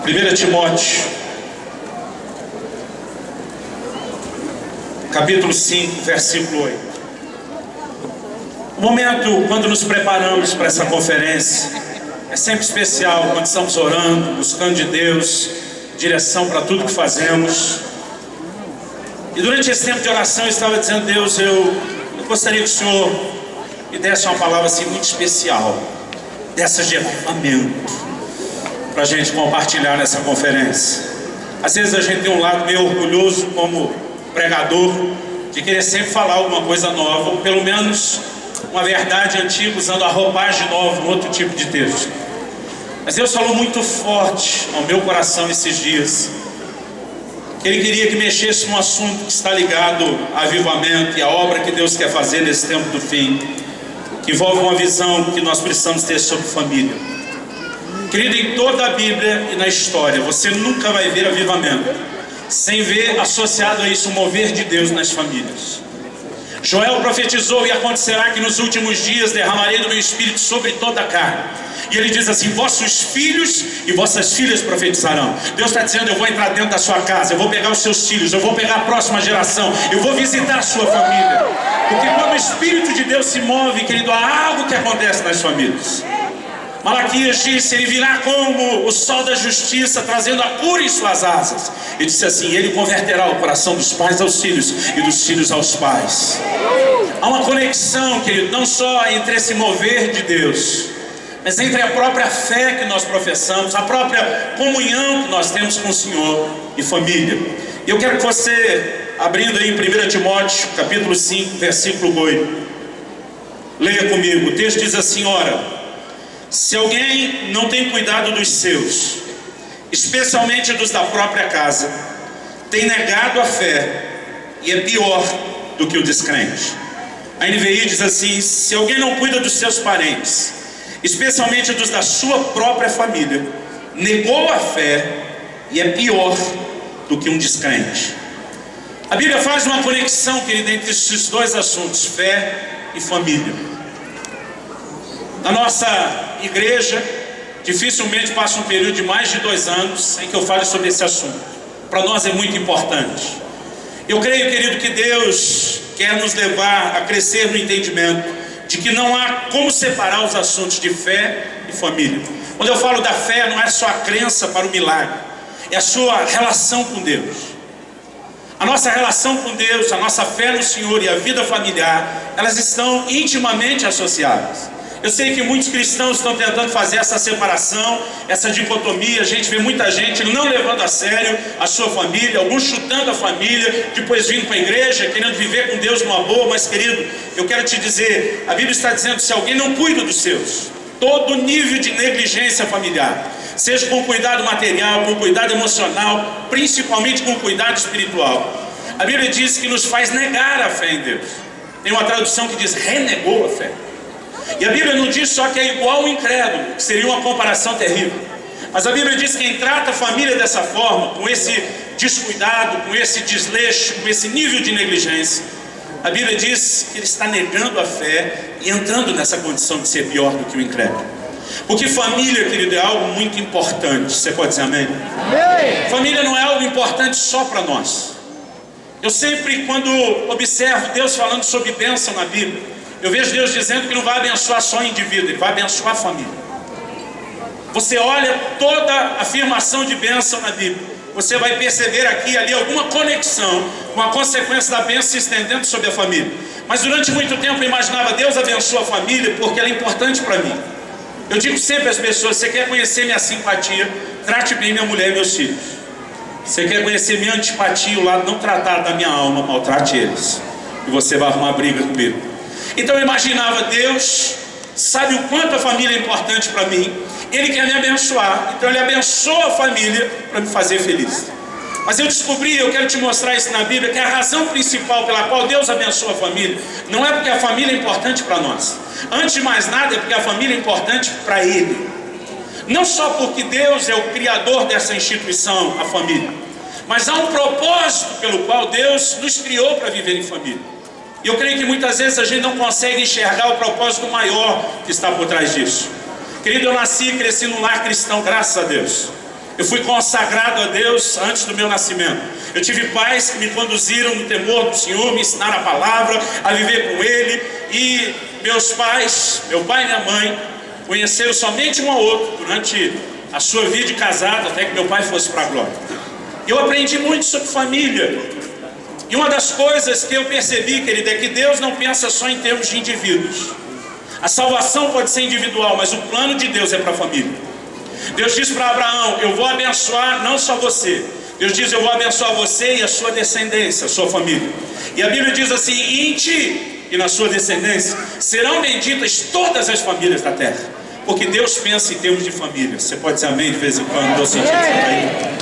1 Timóteo, capítulo 5, versículo 8. O momento quando nos preparamos para essa conferência é sempre especial, quando estamos orando, buscando de Deus direção para tudo que fazemos. E durante esse tempo de oração eu estava dizendo: Deus, eu gostaria que o Senhor me desse uma palavra assim muito especial, dessas de avivamento, para a gente compartilhar nessa conferência. Às vezes a gente tem um lado meio orgulhoso como pregador, de querer sempre falar alguma coisa nova, ou pelo menos uma verdade antiga, usando a roupagem nova, um outro tipo de texto. Mas Deus falou muito forte ao meu coração esses dias, que Ele queria que mexesse num assunto que está ligado a avivamento e a obra que Deus quer fazer nesse tempo do fim, que envolve uma visão que nós precisamos ter sobre família. Querido, em toda a Bíblia e na história, você nunca vai ver avivamento sem ver associado a isso o mover de Deus nas famílias. Joel profetizou: e acontecerá que nos últimos dias derramarei do meu espírito sobre toda a carne. E ele diz assim: vossos filhos e vossas filhas profetizarão. Deus está dizendo: eu vou entrar dentro da sua casa, eu vou pegar os seus filhos, eu vou pegar a próxima geração, eu vou visitar a sua família. Porque quando o Espírito de Deus se move, querido, há algo que acontece nas famílias. Malaquias disse: ele virá como o sol da justiça, trazendo a cura em suas asas. Ele disse assim: ele converterá o coração dos pais aos filhos e dos filhos aos pais. Há uma conexão, querido, não só entre esse mover de Deus, mas entre a própria fé que nós professamos, a própria comunhão que nós temos com o Senhor e família. E eu quero que você, abrindo aí em 1 Timóteo, capítulo 5, versículo 8, leia comigo. O texto diz assim: ora, se alguém não tem cuidado dos seus, especialmente dos da própria casa, tem negado a fé e é pior do que o descrente. A NVI diz assim: se alguém não cuida dos seus parentes, especialmente dos da sua própria família, negou a fé e é pior do que um descrente. A Bíblia faz uma conexão, querida, entre esses dois assuntos, fé e família. Na nossa igreja, dificilmente passa um período de mais de 2 anos sem que eu fale sobre esse assunto. Para nós é muito importante. Eu creio, querido, que Deus quer nos levar a crescer no entendimento de que não há como separar os assuntos de fé e família. Quando eu falo da fé, não é só a crença para o milagre, é a sua relação com Deus. A nossa relação com Deus, a nossa fé no Senhor e a vida familiar, elas estão intimamente associadas. Eu sei que muitos cristãos estão tentando fazer essa separação, essa dicotomia. A gente vê muita gente não levando a sério a sua família, alguns chutando a família, depois vindo para a igreja, querendo viver com Deus numa boa. Mas, querido, eu quero te dizer, a Bíblia está dizendo: se alguém não cuida dos seus, todo nível de negligência familiar, seja com cuidado material, com cuidado emocional, principalmente com cuidado espiritual, a Bíblia diz que nos faz negar a fé em Deus. Tem uma tradução que diz: renegou a fé. E a Bíblia não diz só que é igual ao incrédulo, que seria uma comparação terrível. Mas a Bíblia diz que quem trata a família dessa forma, com esse descuidado, com esse desleixo, com esse nível de negligência, a Bíblia diz que ele está negando a fé e entrando nessa condição de ser pior do que o incrédulo. Porque família, querido, é algo muito importante. Você pode dizer amém? Amém. Família não é algo importante só para nós. Eu sempre, quando observo Deus falando sobre bênção na Bíblia, eu vejo Deus dizendo que não vai abençoar só o indivíduo, Ele vai abençoar a família. Você olha toda a afirmação de bênção na Bíblia, você vai perceber aqui e ali alguma conexão com a consequência da bênção se estendendo sobre a família. Mas durante muito tempo eu imaginava: Deus abençoa a família porque ela é importante para mim. Eu digo sempre às pessoas: você quer conhecer minha simpatia, trate bem minha mulher e meus filhos. Você quer conhecer minha antipatia, o lado não tratado da minha alma, maltrate eles, e você vai arrumar briga comigo. Então eu imaginava: Deus sabe o quanto a família é importante para mim, Ele quer me abençoar, então Ele abençoa a família para me fazer feliz. Mas eu descobri, eu quero te mostrar isso na Bíblia, que a razão principal pela qual Deus abençoa a família não é porque a família é importante para nós. Antes de mais nada, é porque a família é importante para Ele. Não só porque Deus é o criador dessa instituição, a família, mas há um propósito pelo qual Deus nos criou para viver em família. E eu creio que muitas vezes a gente não consegue enxergar o propósito maior que está por trás disso. Querido, eu nasci e cresci num lar cristão, graças a Deus. Eu fui consagrado a Deus antes do meu nascimento. Eu tive pais que me conduziram no temor do Senhor, me ensinaram a palavra, a viver com Ele. E meus pais, meu pai e minha mãe, conheceram somente um ao outro durante a sua vida de casado, até que meu pai fosse para a glória. Eu aprendi muito sobre família. E uma das coisas que eu percebi, querido, é que Deus não pensa só em termos de indivíduos. A salvação pode ser individual, mas o plano de Deus é para a família. Deus diz para Abraão: eu vou abençoar não só você. Deus diz: eu vou abençoar você e a sua descendência, a sua família. E a Bíblia diz assim: em ti e na sua descendência serão benditas todas as famílias da terra. Porque Deus pensa em termos de família. Você pode dizer amém de vez em quando? Estou sentindo isso aí.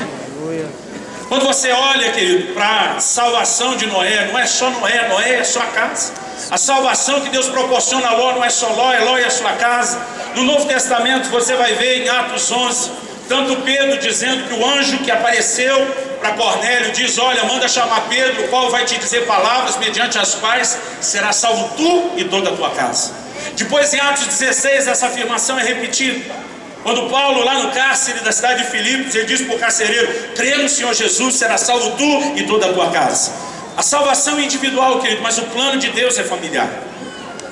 Quando você olha, querido, para a salvação de Noé, não é só Noé, Noé é sua casa. A salvação que Deus proporciona a Ló não é só Ló, Ló é a sua casa. No Novo Testamento você vai ver em Atos 11, tanto Pedro dizendo que o anjo que apareceu para Cornélio diz: olha, manda chamar Pedro, o qual vai te dizer palavras mediante as quais será salvo tu e toda a tua casa. Depois em Atos 16 essa afirmação é repetida. Quando Paulo, lá no cárcere da cidade de Filipos, ele diz para o carcereiro: crê no Senhor Jesus, será salvo tu e toda a tua casa. A salvação é individual, querido, mas o plano de Deus é familiar.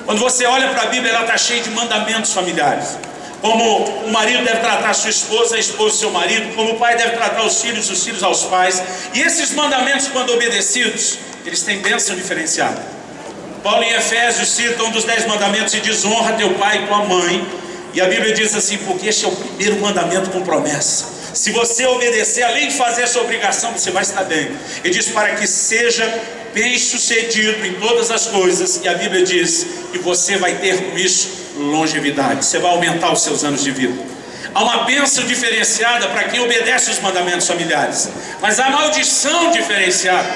Quando você olha para a Bíblia, ela está cheia de mandamentos familiares. Como o marido deve tratar a esposa o seu marido, como o pai deve tratar os filhos aos pais. E esses mandamentos, quando obedecidos, eles têm bênção diferenciada. Paulo em Efésios cita um dos 10 mandamentos e diz: honra teu pai e tua mãe. E a Bíblia diz assim: porque este é o primeiro mandamento com promessa. Se você obedecer, além de fazer essa obrigação, você vai estar bem. Ele diz: para que seja bem sucedido em todas as coisas. E a Bíblia diz que você vai ter com isso longevidade. Você vai aumentar os seus anos de vida. Há uma bênção diferenciada para quem obedece os mandamentos familiares, mas há maldição diferenciada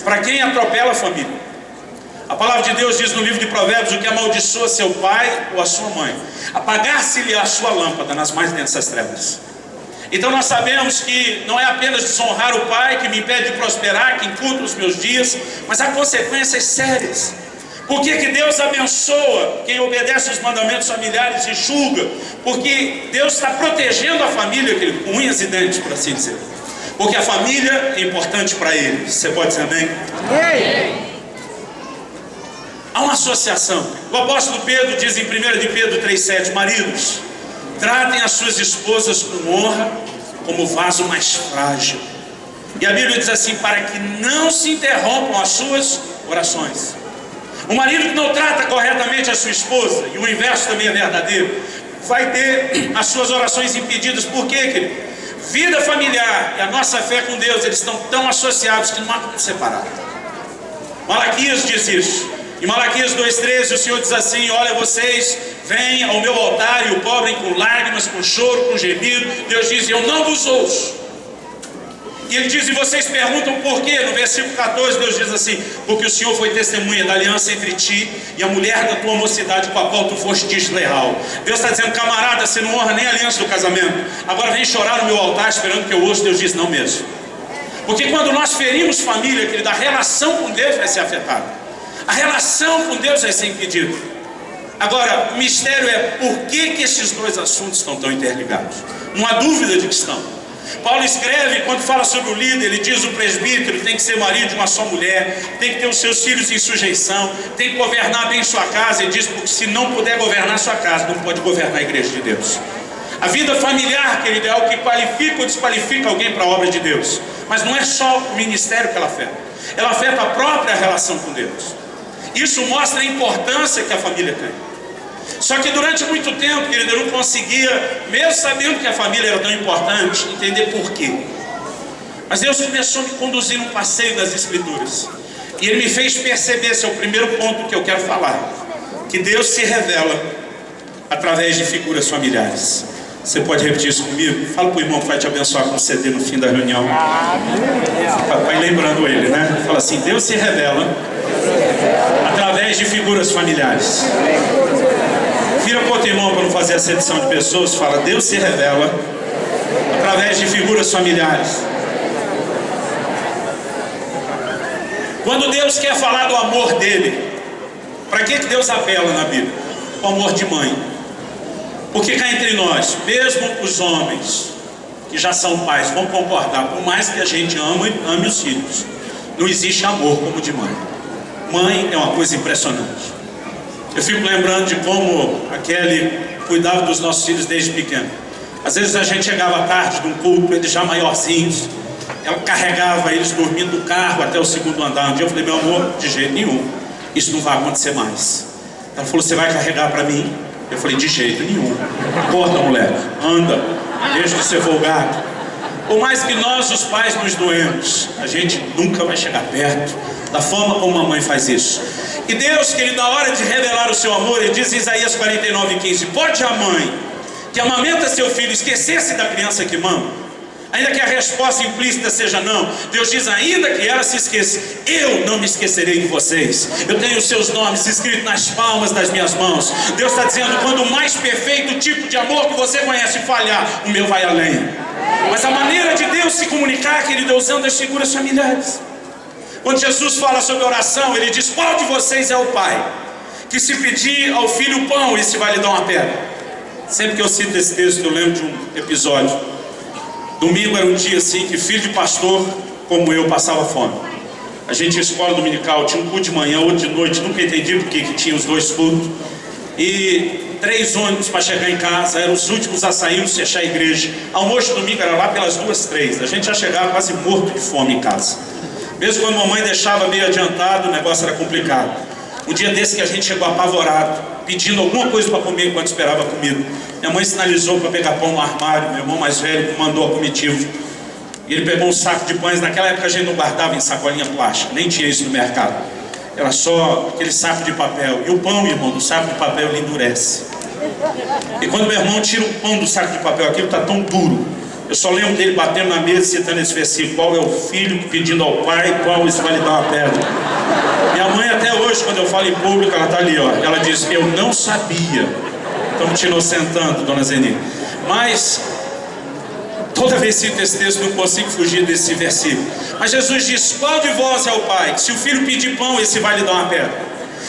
para quem atropela a família. A palavra de Deus diz no livro de Provérbios: o que amaldiçoa seu pai ou a sua mãe, apagar-se-lhe a sua lâmpada nas mais densas trevas. Então nós sabemos que não é apenas desonrar o pai que me impede de prosperar, que encurta os meus dias, mas há consequências sérias. Por que Deus abençoa quem obedece os mandamentos familiares e julga? Porque Deus está protegendo a família, querido, com unhas e dentes, por assim dizer. Porque a família é importante para Ele. Você pode dizer amém? Amém. Há uma associação. O apóstolo Pedro diz em 1 de Pedro 3,7: maridos, tratem as suas esposas com honra, como vaso mais frágil. E a Bíblia diz assim: para que não se interrompam as suas orações. O marido que não trata corretamente a sua esposa, e o inverso também é verdadeiro, vai ter as suas orações impedidas. Por quê, querido? Vida familiar e a nossa fé com Deus, eles estão tão associados que não há como separar. Malaquias diz isso. Em Malaquias 2,13 o Senhor diz assim: olha, vocês vêm ao meu altar e o cobrem com lágrimas, com choro, com gemido. Deus diz: eu não vos ouço. E Ele diz: e vocês perguntam por quê? No versículo 14 Deus diz assim: porque o Senhor foi testemunha da aliança entre ti e a mulher da tua mocidade, com a qual tu foste desleal. Deus está dizendo: camarada, você não honra nem a aliança do casamento, agora vem chorar no meu altar esperando que eu ouça. Deus diz: não mesmo. Porque quando nós ferimos família, querido, a relação com Deus vai ser afetada. A relação com Deus vai ser impedida. Agora, o mistério é por que esses dois assuntos estão tão interligados. Não há dúvida de que estão. Paulo escreve, quando fala sobre o líder, ele diz: o presbítero tem que ser marido de uma só mulher, tem que ter os seus filhos em sujeição, tem que governar bem sua casa. Ele diz: porque se não puder governar sua casa, não pode governar a igreja de Deus. A vida familiar, querido, é algo que qualifica ou desqualifica alguém para a obra de Deus. Mas não é só o ministério que ela afeta. Ela afeta a própria relação com Deus. Isso mostra a importância que a família tem. Só que durante muito tempo, querido, eu não conseguia, mesmo sabendo que a família era tão importante, entender por quê. Mas Deus começou a me conduzir num passeio das Escrituras. E Ele me fez perceber, esse é o primeiro ponto que eu quero falar, que Deus se revela através de figuras familiares. Você pode repetir isso comigo? Fala para o irmão que vai te abençoar com um CD no fim da reunião. Vai lembrando ele, né? Fala assim: Deus se revela através de figuras familiares. Vira para o outro irmão para não fazer acepção de pessoas. Fala: Deus se revela através de figuras familiares. Quando Deus quer falar do amor dele, para que Deus apela na Bíblia? O amor de mãe. Porque cá entre nós, mesmo os homens, que já são pais vão concordar, por mais que a gente ame os filhos, não existe amor como o de mãe. Mãe é uma coisa impressionante. Eu fico lembrando de como a Kelly cuidava dos nossos filhos desde pequeno. Às vezes a gente chegava tarde de um culto, eles já maiorzinhos, ela carregava eles dormindo do carro até o segundo andar. Um dia eu falei, meu amor, de jeito nenhum, isso não vai acontecer mais. Ela falou, você vai carregar para mim? Eu falei, de jeito nenhum. Acorda, moleque, anda, deixa de ser folgado. Por mais que nós, os pais, nos doemos, a gente nunca vai chegar perto da forma como a mãe faz isso. E Deus, que Ele, na hora de revelar o seu amor, Ele diz em Isaías 49:15, pode a mãe que amamenta seu filho esquecer-se da criança que mama? Ainda que a resposta implícita seja não, Deus diz, ainda que ela se esqueça, eu não me esquecerei de vocês. Eu tenho os seus nomes escritos nas palmas das minhas mãos. Deus está dizendo, quando o mais perfeito tipo de amor que você conhece falhar, o meu vai além. Mas a maneira de Deus se comunicar, querido, usando as figuras familiares. Quando Jesus fala sobre oração, Ele diz, qual de vocês é o pai que se pedir ao filho pão, esse vai lhe dar uma pedra? Sempre que eu cito esse texto, eu lembro de um episódio. Domingo era um dia assim que filho de pastor como eu passava fome. A gente tinha escola dominical, tinha um culto de manhã, outro de noite, nunca entendi porque que tinha os dois cultos. E 3 ônibus para chegar em casa, eram os últimos a sair, fechar a igreja. Almoço de domingo era lá pelas 2, 3. A gente já chegava quase morto de fome em casa. Mesmo quando a mamãe deixava meio adiantado, o negócio era complicado. Um dia desse que a gente chegou apavorado, pedindo alguma coisa para comer enquanto esperava a comida. Minha mãe sinalizou para pegar pão no armário, meu irmão mais velho mandou a comitiva. E ele pegou um saco de pães. Naquela época a gente não guardava em sacolinha plástica, nem tinha isso no mercado. Era só aquele saco de papel. E o pão, irmão, do saco de papel ele endurece. E quando meu irmão tira o pão do saco de papel, aquilo está tão duro. Eu só lembro dele batendo na mesa, citando esse versículo, qual é o filho pedindo ao pai, qual isso vai lhe dar uma pedra. Minha mãe até hoje, quando eu falo em público, ela está ali, ó. Ela diz, eu não sabia. Estamos te inocentando, dona Zeni. Mas, toda vez que cito esse texto, não consigo fugir desse versículo. Mas Jesus diz, qual de vós é o pai? Que se o filho pedir pão, esse vai lhe dar uma pedra.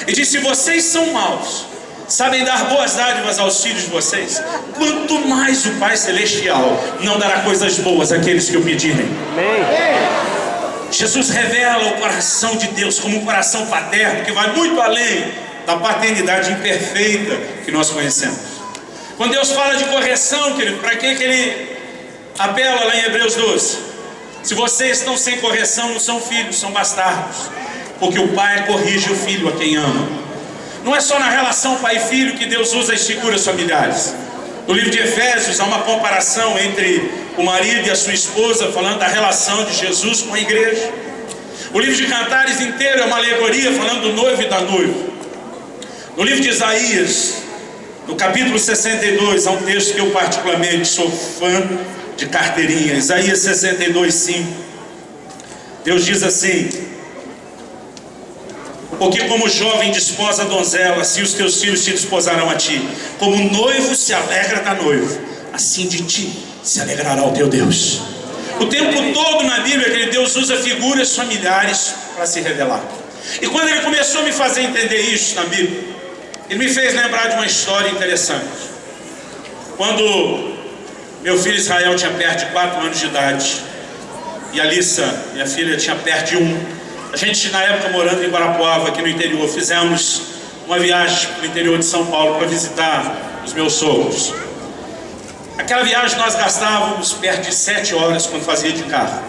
E diz, se vocês são maus, sabem dar boas dádivas aos filhos de vocês, quanto mais o Pai Celestial não dará coisas boas àqueles que o pedirem. Jesus revela o coração de Deus como um coração paterno que vai muito além da paternidade imperfeita que nós conhecemos. Quando Deus fala de correção, querido, para que Ele apela lá em Hebreus 12? Se vocês estão sem correção, não são filhos, são bastardos, porque o pai corrige o filho a quem ama. Não é só na relação pai e filho que Deus usa as figuras familiares. No livro de Efésios há uma comparação entre o marido e a sua esposa, falando da relação de Jesus com a igreja. O livro de Cantares inteiro é uma alegoria falando do noivo e da noiva. No livro de Isaías, no capítulo 62, há um texto que eu particularmente sou fã de carteirinha. Isaías 62:5. Deus diz assim, porque como jovem desposa a donzela, assim os teus filhos se desposarão a ti. Como o noivo se alegra da noiva, assim de ti se alegrará o teu Deus. O tempo todo na Bíblia, que Deus usa figuras familiares para se revelar. E quando Ele começou a me fazer entender isso na Bíblia, Ele me fez lembrar de uma história interessante. Quando meu filho Israel tinha perto de 4 anos de idade, e a Alissa, minha filha, tinha perto de 1, a gente, na época, morando em Guarapuava, aqui no interior, fizemos uma viagem para o interior de São Paulo para visitar os meus sogros. Aquela viagem nós gastávamos perto de 7 horas quando fazia de carro.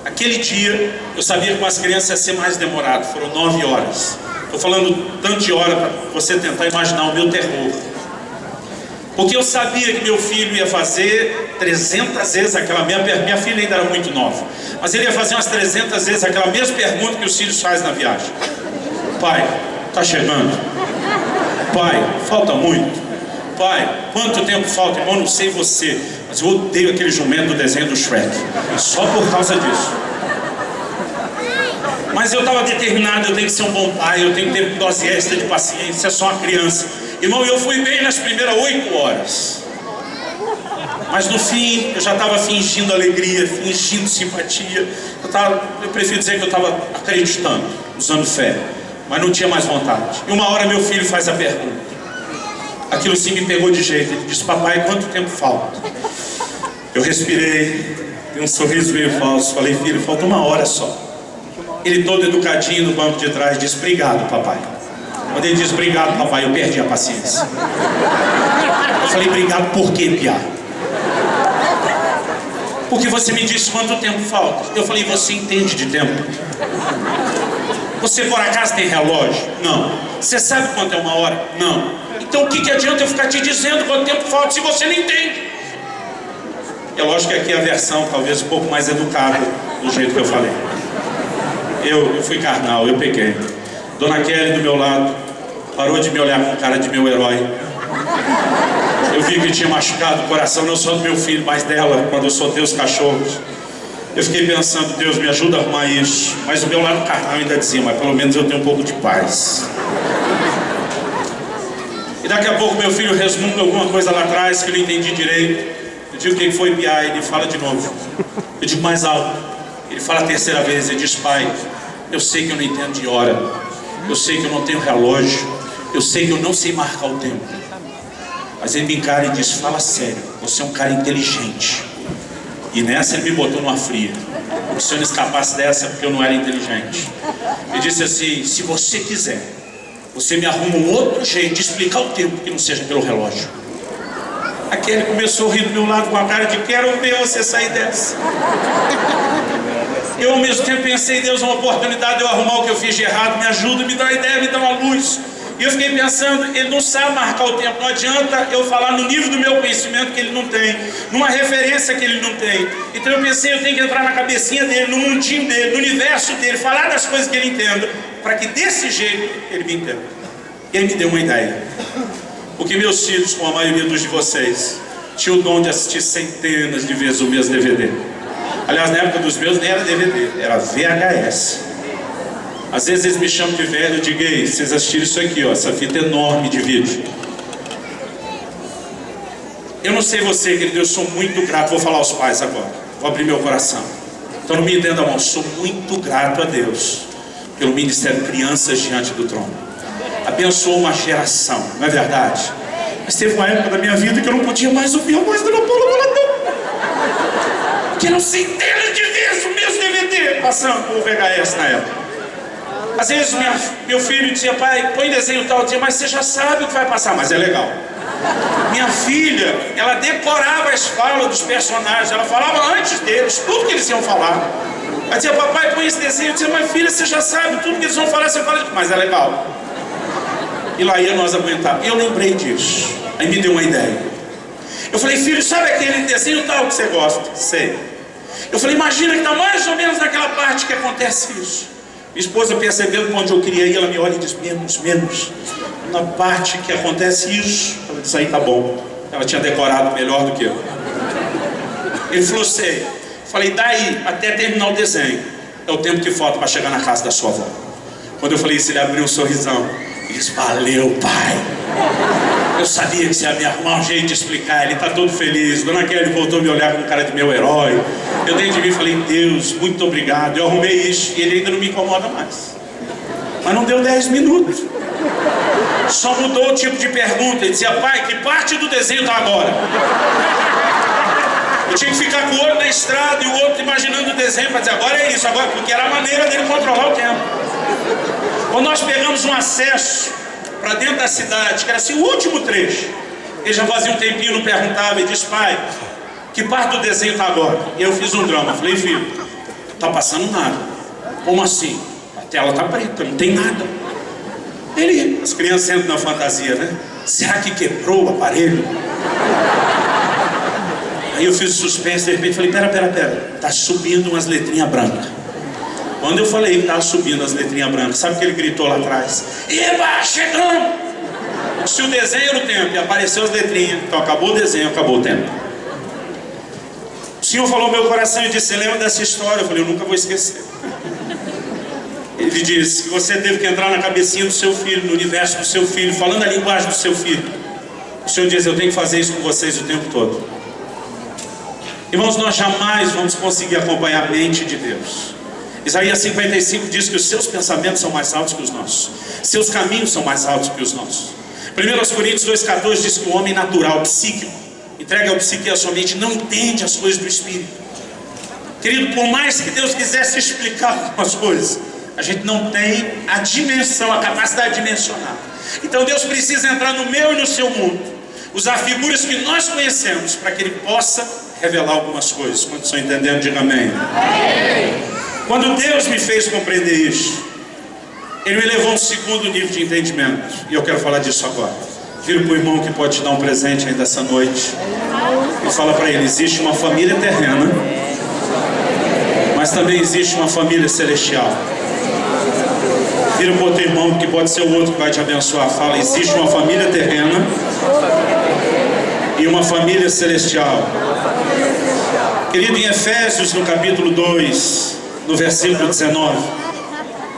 Aquele dia, eu sabia que com as crianças ia ser mais demorado, foram 9 horas. Estou falando tanto de hora para você tentar imaginar o meu terror. Porque eu sabia que meu filho ia fazer 300 vezes aquela mesma pergunta. Minha filha ainda era muito nova, mas ele ia fazer umas 300 vezes aquela mesma pergunta que os filhos fazem na viagem. Pai, está chegando? Pai, falta muito? Pai, quanto tempo falta? Irmão, não sei você, mas eu odeio aquele jumento do desenho do Shrek, só por causa disso. Mas eu estava determinado, eu tenho que ser um bom pai, eu tenho que ter dose extra de paciência, é só uma criança. Irmão, eu fui bem nas primeiras 8 horas. Mas no fim, eu já estava fingindo alegria, fingindo simpatia. Eu prefiro dizer que eu estava acreditando, usando fé. Mas não tinha mais vontade. E uma hora meu filho faz a pergunta. Aquilo sim me pegou de jeito. Ele disse, papai, quanto tempo falta? Eu respirei, dei um sorriso meio falso, falei: filho, falta 1 hora só. Ele todo educadinho no banco de trás disse: obrigado, papai. Quando ele disse obrigado, papai, eu perdi a paciência. Eu falei: obrigado por quê, piá? Porque você me disse quanto tempo falta. Eu falei: você entende de tempo? Você por acaso tem relógio? Não. Você sabe quanto é 1 hora? Não. Então o que adianta eu ficar te dizendo quanto tempo falta se você não entende? É lógico que aqui a versão talvez um pouco mais educada do jeito que eu falei. Eu fui carnal, eu pequei. Dona Kelly do meu lado parou de me olhar com cara de meu herói. Eu vi que tinha machucado o coração não só do meu filho, mas dela, quando eu soltei os cachorros. Eu fiquei pensando: Deus, me ajuda a arrumar isso. Mas o meu lado carnal ainda dizia: mas pelo menos eu tenho um pouco de paz. E daqui a pouco meu filho resmunga alguma coisa lá atrás que eu não entendi direito. Eu digo: o que foi, piá? Ele fala de novo. Eu digo mais alto. Ele fala a 3ª vez. Ele diz: pai, eu sei que eu não entendo de hora. Eu sei que eu não tenho relógio. Eu sei que eu não sei marcar o tempo. Mas ele me encara e diz: fala sério, você é um cara inteligente. E nessa ele me botou numa fria. Se eu não escapasse dessa, porque eu não era inteligente. Ele disse assim: se você quiser, você me arruma um outro jeito de explicar o tempo que não seja pelo relógio. Aquele começou a rir do meu lado com a cara de: quero ver você sair dessa. Eu ao mesmo tempo pensei: Deus, uma oportunidade de eu arrumar o que eu fiz de errado, me ajuda, me dá uma ideia, me dá uma luz. E eu fiquei pensando: ele não sabe marcar o tempo. Não adianta eu falar no nível do meu conhecimento que ele não tem, numa referência que ele não tem. Então eu pensei: eu tenho que entrar na cabecinha dele, no mundinho dele, no universo dele, falar das coisas que ele entenda, para que desse jeito ele me entenda. E ele me deu uma ideia. Porque meus filhos, como a maioria dos de vocês, tinham o dom de assistir centenas de vezes o mesmo DVD. Aliás, na época dos meus nem era DVD, era VHS. Às vezes eles me chamam de velho. Eu digo: ei, vocês assistiram isso aqui, ó, essa fita enorme de vídeo. Eu não sei você, querido, eu sou muito grato. Vou falar aos pais agora, vou abrir meu coração. Então não me entenda mal, sou muito grato a Deus pelo Ministério Crianças Diante do Trono. Abençoou uma geração, não é verdade? Mas teve uma época da minha vida que eu não podia mais ouvir a voz do Paulo Boladão, que eram centenas de vezes o mesmo DVD passando por VHS na época. Às vezes meu filho dizia: pai, põe desenho tal. Eu dizia: mas você já sabe o que vai passar. Mas é legal. Minha filha, ela decorava as falas dos personagens. Ela falava antes deles, tudo que eles iam falar. Ela dizia: papai, põe esse desenho. Eu dizia: mas filha, você já sabe tudo que eles vão falar. Você fala, mas é legal. E lá ia nós aguentar. Eu lembrei disso. Aí me deu uma ideia. Eu falei: filho, sabe aquele desenho tal que você gosta? Sei. Eu falei: imagina que está mais ou menos naquela parte que acontece isso. Minha esposa, percebendo onde eu queria ir, ela me olha e diz: menos. Na parte que acontece isso. Ela disse: aí tá bom. Ela tinha decorado melhor do que eu. Ele falou: sei. Falei: daí até terminar o desenho é o tempo que falta para chegar na casa da sua avó. Quando eu falei isso, ele abriu um sorrisão. Ele disse: valeu, pai. Eu sabia que você ia me arrumar um jeito de explicar. Ele está todo feliz. Dona Kelly voltou a me olhar com cara de meu herói. Eu dentro de mim falei: Deus, muito obrigado. Eu arrumei isso e ele ainda não me incomoda mais. Mas não deu 10 minutos. Só mudou o tipo de pergunta. Ele dizia: pai, que parte do desenho está agora? Eu tinha que ficar com o olho na estrada e o outro imaginando o desenho para dizer: agora é isso, agora, porque era a maneira dele controlar o tempo. Quando nós pegamos um acesso para dentro da cidade, que era assim o último trecho, ele já fazia um tempinho, não perguntava, e disse: pai, que parte do desenho está agora? E eu fiz um drama. Falei: filho, não está passando nada. Como assim? A tela está preta, não tem nada. As crianças entram na fantasia, né? Será que quebrou o aparelho? Aí eu fiz suspense, de repente falei: pera, tá subindo umas letrinhas brancas. Quando eu falei que estava subindo as letrinhas brancas, sabe o que ele gritou lá atrás? Eba, chegamos! Se o desenho era o tempo e apareceu as letrinhas, então acabou o desenho, acabou o tempo. O Senhor falou no meu coração e disse: você lembra dessa história? Eu falei: eu nunca vou esquecer. Ele disse que você teve que entrar na cabecinha do seu filho, no universo do seu filho, falando a linguagem do seu filho. O Senhor diz: eu tenho que fazer isso com vocês o tempo todo. Irmãos, nós jamais vamos conseguir acompanhar a mente de Deus. Isaías 55 diz que os seus pensamentos são mais altos que os nossos, seus caminhos são mais altos que os nossos. 1 Coríntios 2,14 diz que o homem natural, psíquico, entregue ao psique a sua mente, não entende as coisas do Espírito. Querido, por mais que Deus quisesse explicar algumas coisas, a gente não tem a dimensão, a capacidade de dimensionar. Então Deus precisa entrar no meu e no seu mundo, usar figuras que nós conhecemos, para que Ele possa revelar algumas coisas. Quando estão entendendo, diga amém. Quando Deus me fez compreender isso, Ele me levou a um segundo nível de entendimento, e eu quero falar disso agora. Vira para o irmão que pode te dar um presente ainda essa noite e fala para ele: existe uma família terrena, mas também existe uma família celestial. Vira para o outro irmão que pode ser o outro que vai te abençoar. Fala: existe uma família terrena e uma família celestial. Querido, em Efésios, no capítulo 2, no versículo 19,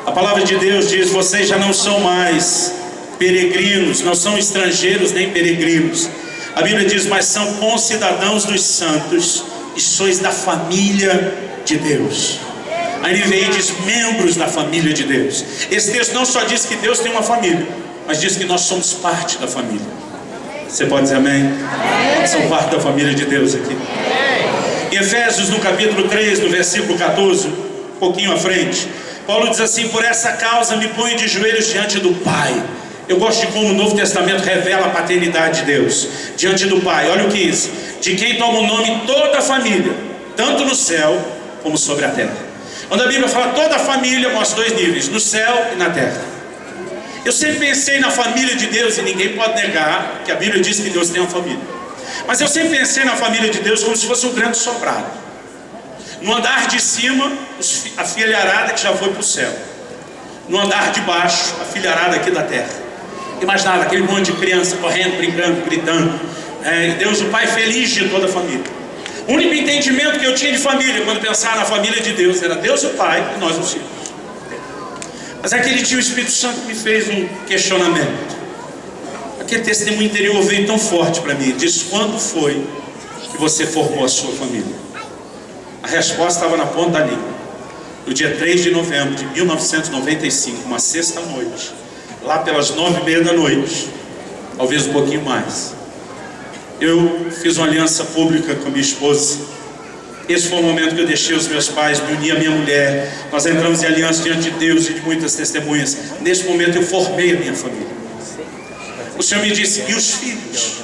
a palavra de Deus diz: vocês já não são mais peregrinos, não são estrangeiros nem peregrinos. A Bíblia diz: mas são concidadãos dos santos e sois da família de Deus. A NVI diz: membros da família de Deus. Esse texto não só diz que Deus tem uma família, mas diz que nós somos parte da família. Você pode dizer amém? São parte da família de Deus aqui. Em Efésios, no capítulo 3, no versículo 14, um pouquinho à frente, Paulo diz assim: por essa causa me ponho de joelhos diante do Pai. Eu gosto de como o Novo Testamento revela a paternidade de Deus. Diante do Pai, olha o que diz: de quem toma o nome toda a família, tanto no céu como sobre a terra. Quando a Bíblia fala toda a família, mostra dois níveis: no céu e na terra. Eu sempre pensei na família de Deus, e ninguém pode negar que a Bíblia diz que Deus tem uma família. Mas eu sempre pensei na família de Deus como se fosse um grande sobrado. No andar de cima, a filharada que já foi para o céu. No andar de baixo, a filharada aqui da terra. Imaginava aquele monte de criança correndo, brincando, gritando. Deus, o Pai feliz de toda a família. O único entendimento que eu tinha de família, quando pensava na família de Deus, era Deus o Pai e nós os filhos. Mas aquele dia o Espírito Santo me fez um questionamento. Aquele testemunho interior veio tão forte para mim. Ele disse: quando foi que você formou a sua família? A resposta estava na ponta da língua. No dia 3 de novembro de 1995, uma sexta-noite, lá pelas 9h30 da noite, talvez um pouquinho mais, eu fiz uma aliança pública com a minha esposa. Esse foi o momento que eu deixei os meus pais, me uni à minha mulher. Nós entramos em aliança diante de Deus e de muitas testemunhas. Nesse momento eu formei a minha família. O Senhor me disse: e os filhos?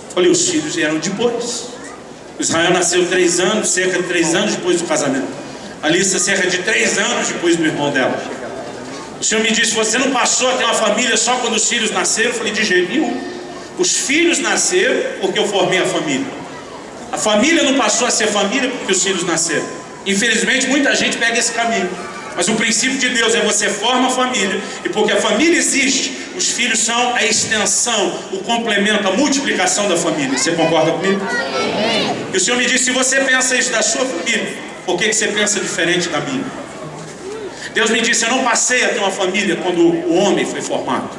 Eu falei: os filhos vieram depois. O Israel nasceu 3 anos, cerca de 3 anos depois do casamento. A Alissa, cerca de 3 anos depois do irmão dela. O Senhor me disse: você não passou a ter uma família só quando os filhos nasceram? Eu falei: de jeito nenhum. Os filhos nasceram porque eu formei a família. A família não passou a ser família porque os filhos nasceram. Infelizmente muita gente pega esse caminho. Mas o princípio de Deus é: você forma a família, e porque a família existe, os filhos são a extensão, o complemento, a multiplicação da família. Você concorda comigo? E o Senhor me disse: se você pensa isso da sua família, por que você pensa diferente da minha? Deus me disse: eu não passei a ter uma família quando o homem foi formado.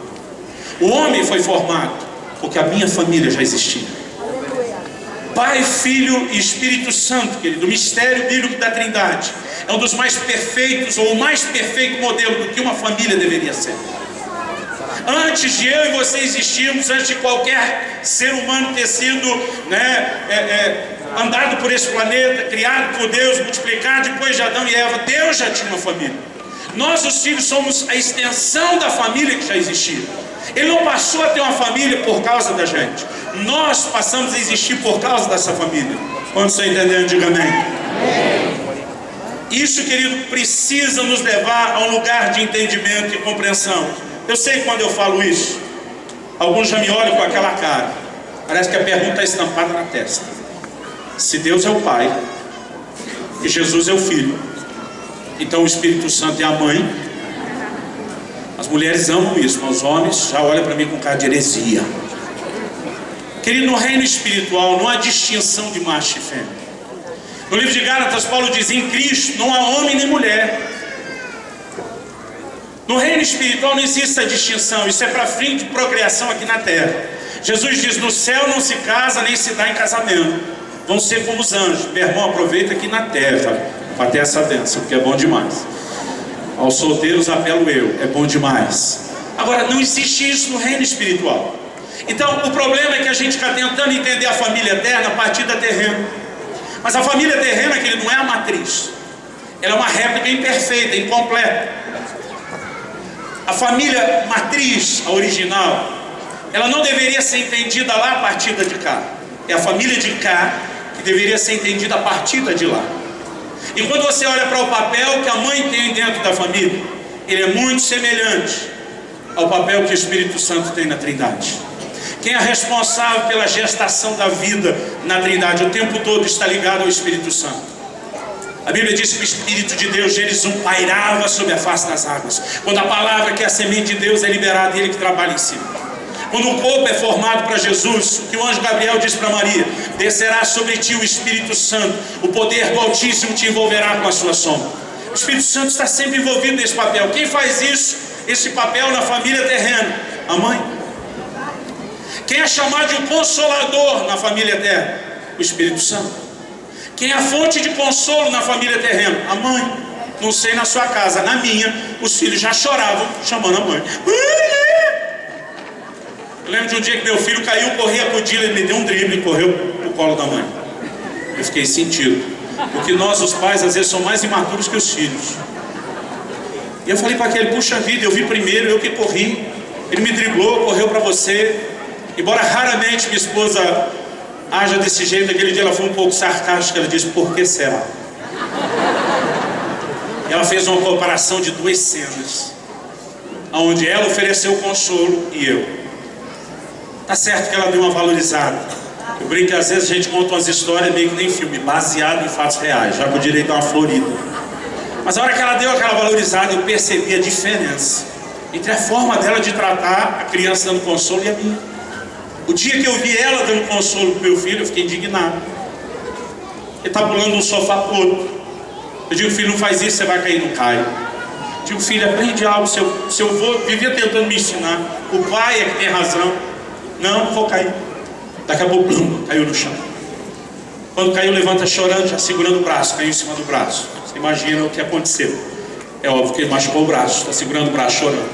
O homem foi formado porque a minha família já existia. Pai, Filho e Espírito Santo, querido, o mistério bíblico da Trindade é um dos mais perfeitos, ou o mais perfeito modelo do que uma família deveria ser. Antes de eu e você existirmos, antes de qualquer ser humano ter sido andado por esse planeta, criado por Deus, multiplicado depois de Adão e Eva, Deus já tinha uma família. Nós, os filhos, somos a extensão da família que já existia. Ele não passou a ter uma família por causa da gente. Nós passamos a existir por causa dessa família. Quando você entendendo, diga amém. Isso, querido, precisa nos levar a um lugar de entendimento e compreensão. Eu sei que quando eu falo isso, alguns já me olham com aquela cara. Parece que a pergunta está estampada na testa. Se Deus é o Pai e Jesus é o Filho, então o Espírito Santo é a mãe. As mulheres amam isso, mas os homens já olham para mim com cara de heresia. Querido, no reino espiritual não há distinção de macho e fêmea. No livro de Gálatas, Paulo diz: em Cristo não há homem nem mulher. No reino espiritual não existe essa distinção. Isso é para fim de procriação aqui na terra. Jesus diz: no céu não se casa nem se dá em casamento. Vão ser como os anjos. Meu irmão, aproveita aqui na terra para ter essa bênção, porque é bom demais. Aos solteiros apelo eu, é bom demais. Agora, não existe isso no reino espiritual. Então, o problema é que a gente está tentando entender a família eterna a partir da terrena. Mas a família terrena, querido, não é a matriz. Ela é uma réplica imperfeita, incompleta. A família matriz, a original, ela não deveria ser entendida lá a partir de cá. É a família de cá que deveria ser entendida a partir de lá. E quando você olha para o papel que a mãe tem dentro da família, ele é muito semelhante ao papel que o Espírito Santo tem na Trindade. Quem é responsável pela gestação da vida na Trindade o tempo todo está ligado ao Espírito Santo. A Bíblia diz que o Espírito de Deus, Jesus, pairava sobre a face das águas. Quando a palavra, que é a semente de Deus, é liberada, ele que trabalha em cima. Quando o corpo é formado para Jesus, o que o anjo Gabriel diz para Maria: descerá sobre ti o Espírito Santo, o poder do Altíssimo te envolverá com a sua sombra. O Espírito Santo está sempre envolvido nesse papel. Quem faz isso, esse papel na família terrena? A mãe. Quem é chamado de um consolador na família eterna? O Espírito Santo. Quem é a fonte de consolo na família terrena? A mãe. Não sei na sua casa, na minha, os filhos já choravam chamando a mãe. Eu lembro de um dia que meu filho caiu, corria com o Dila, ele me deu um drible e correu pro colo da mãe. Eu fiquei sentido, porque nós, os pais, às vezes somos mais imaturos que os filhos. E eu falei para aquele: puxa vida, eu vi primeiro, eu que corri. Ele me driblou, correu para você. Embora raramente minha esposa haja desse jeito, aquele dia ela foi um pouco sarcástica. Ela disse: por que será? E ela fez uma comparação de duas cenas, onde ela ofereceu consolo e eu. Tá certo que ela deu uma valorizada. Eu brinco que às vezes a gente conta umas histórias meio que nem filme, baseado em fatos reais, já com o direito a uma florida. Mas a hora que ela deu aquela valorizada, eu percebi a diferença entre a forma dela de tratar a criança dando consolo e a minha. O dia que eu vi ela dando consolo pro meu filho, eu fiquei indignado. Ele tá pulando de um sofá pro outro. Eu digo: filho, não faz isso, você vai cair, não cai. Eu digo: filho, aprende algo, seu avô vivia tentando me ensinar. O pai é que tem razão. Não vou cair. Daqui a pouco, caiu no chão. Quando caiu, levanta chorando, já segurando o braço, caiu em cima do braço. Você imagina o que aconteceu. É óbvio que ele machucou o braço, está segurando o braço, chorando.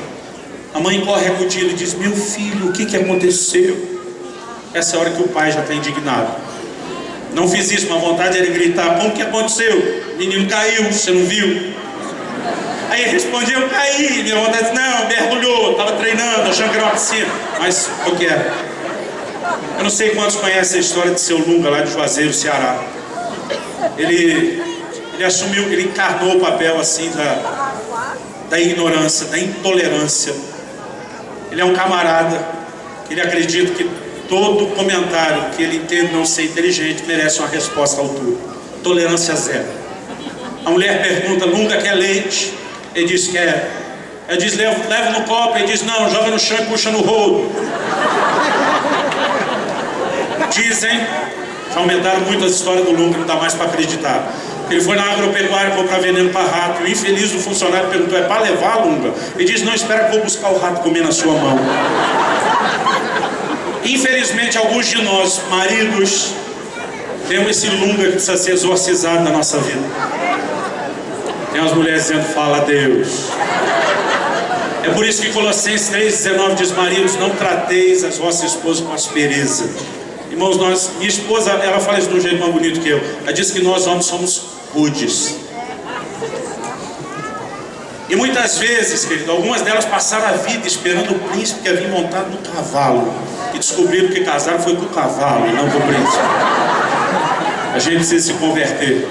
A mãe corre acudindo e diz: meu filho, o que aconteceu? Essa é a hora que o pai já está indignado. Não fiz isso, mas a vontade era gritar: como que aconteceu? O menino caiu, você não viu? Aí ele respondia: eu caí. Minha vontade disse: não, mergulhou, estava treinando, achando que era uma piscina. Mas o que era? Eu não sei quantos conhecem a história de seu Lunga, lá de Juazeiro, Ceará. Ele assumiu, ele encarnou o papel assim da ignorância, da intolerância. Ele é um camarada, ele acredita que todo comentário que ele entende não ser inteligente merece uma resposta à altura. Tolerância zero. A mulher pergunta: Lunga, quer leite? Ele diz: quer. Ela diz: leva no copo. Ele diz: não, joga no chão e puxa no rodo. Dizem, já aumentaram muito as histórias do Lunga, não dá mais para acreditar. Ele foi na agropecuária comprar veneno para rato, e o infeliz do funcionário perguntou: é para levar, Lunga? Ele diz: não, espera que eu vou buscar o rato comer na sua mão. Infelizmente, alguns de nós, maridos, temos esse Lunga que precisa ser exorcizado na nossa vida. Tem as mulheres dizendo: fala a Deus. É por isso que Colossenses 3,19 diz: maridos, não trateis as vossas esposas com aspereza. Irmãos, minha esposa, ela fala isso de um jeito mais bonito que eu. Ela diz que nós homens somos rudes. E muitas vezes, querido, algumas delas passaram a vida esperando o príncipe que havia montado no cavalo. E descobriram que casaram foi com o cavalo, não com o príncipe. A gente precisa se converter.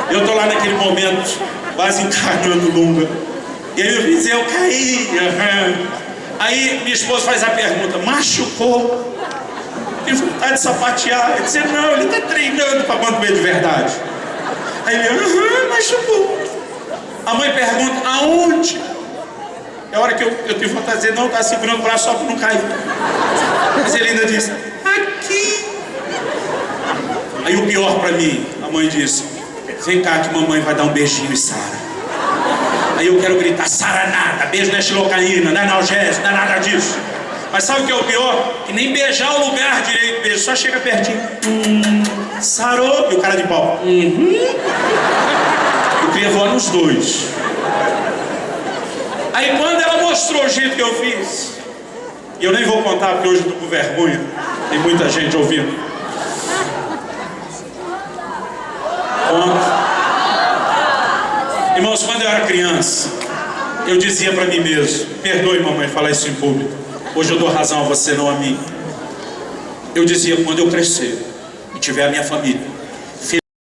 Eu estou lá naquele momento, quase encarnando Lunga. E aí eu vim dizer: eu caí. Aí minha esposa faz a pergunta: machucou? Tem vontade de sapatear? Ele disse: não, ele está treinando para quando ver de verdade. Aí ele: machucou. A mãe pergunta: aonde? É a hora que eu tive vontade de dizer: não, está segurando o braço só para não cair. Mas ele ainda disse: aqui. Aí o pior para mim, a mãe disse: vem cá que mamãe vai dar um beijinho e sara. Aí eu quero gritar: sara nada, beijo não é xilocaína, não é analgésico, não é nada disso. Mas sabe o que é o pior? Que nem beijar o lugar direito, beijo, só chega pertinho. Sarou. E o cara de pau. Eu queria voar nos dois. Aí quando ela mostrou o jeito que eu fiz, E eu nem vou contar porque hoje eu estou com vergonha. Tem muita gente ouvindo. Conto. Irmãos, quando eu era criança, eu dizia para mim mesmo, perdoe mamãe falar isso em público, hoje eu dou razão a você, não a mim. Eu dizia, quando eu crescer e tiver a minha família,